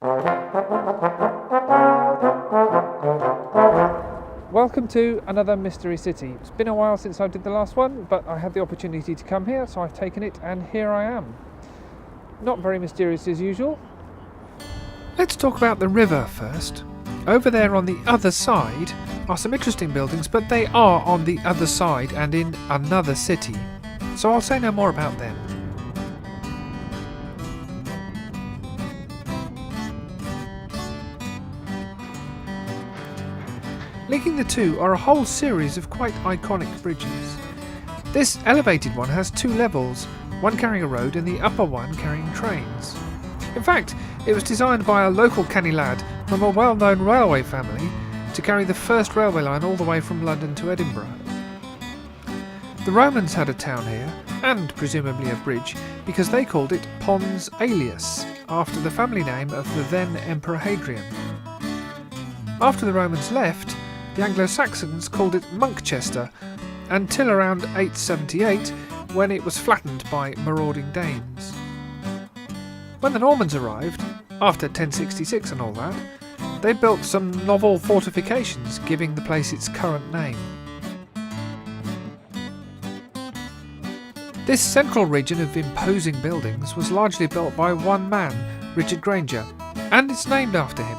Welcome to another Mystery City. It's been a while since I did the last one, but I had the opportunity to come here, so I've taken it, and here I am. Not very mysterious as usual. Let's talk about the river first. Over there on the other side are some interesting buildings, but they are on the other side and in another city. So I'll say no more about them. Linking the two are a whole series of quite iconic bridges. This elevated one has two levels, one carrying a road and the upper one carrying trains. In fact, it was designed by a local canny lad from a well-known railway family to carry the first railway line all the way from London to Edinburgh. The Romans had a town here, and presumably a bridge, because they called it Pons Aelius, after the family name of the then Emperor Hadrian. After the Romans left, the Anglo-Saxons called it Monkchester, until around 878, when it was flattened by marauding Danes. When the Normans arrived, after 1066 and all that, they built some novel fortifications, giving the place its current name. This central region of imposing buildings was largely built by one man, Richard Granger, and it's named after him.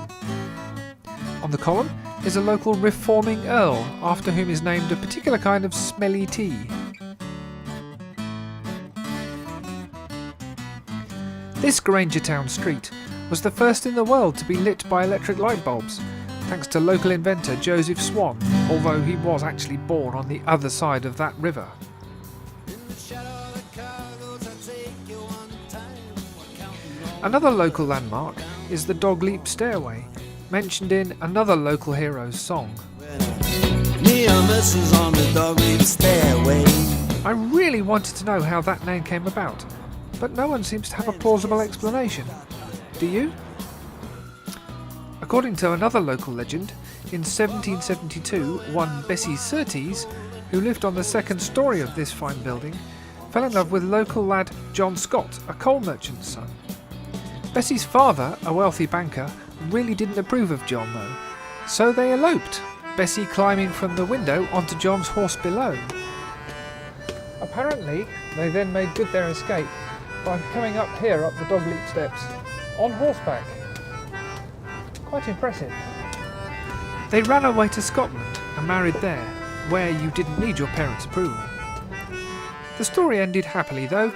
On the column is a local reforming earl, after whom is named a particular kind of smelly tea. This Grangertown street was the first in the world to be lit by electric light bulbs, thanks to local inventor Joseph Swan, although he was actually born on the other side of that river. Another local landmark is the Dog Leap Stairway, mentioned in another local hero's song. On the Dog Leap Stairway. I really wanted to know how that name came about, but no one seems to have a plausible explanation. Do you? According to another local legend, in 1772, one Bessie Surtees, who lived on the second story of this fine building, fell in love with local lad John Scott, a coal merchant's son. Bessie's father, a wealthy banker, really didn't approve of John though, so they eloped, Bessie climbing from the window onto John's horse below. Apparently, they then made good their escape by coming up here up the Dog Leap steps on horseback. Quite impressive. They ran away to Scotland and married there, where you didn't need your parents' approval. The story ended happily though.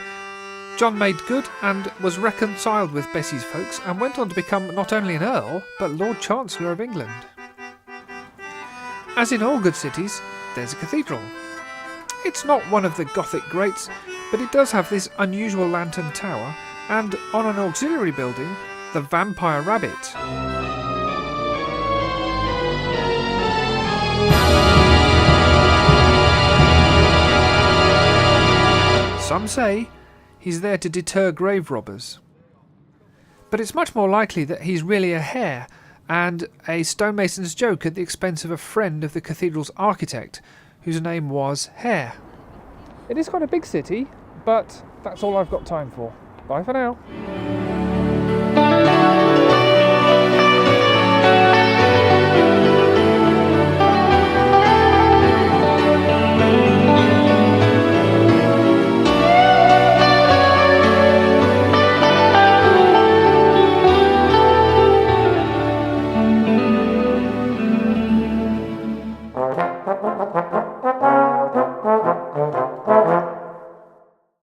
John made good and was reconciled with Bessie's folks and went on to become not only an Earl, but Lord Chancellor of England. As in all good cities, there's a cathedral. It's not one of the Gothic greats, but it does have this unusual lantern tower, and on an auxiliary building, the Vampire Rabbit. Some say he's there to deter grave robbers. But it's much more likely that he's really a hare, and a stonemason's joke at the expense of a friend of the cathedral's architect, whose name was Hare. It is quite a big city, but that's all I've got time for. Bye for now.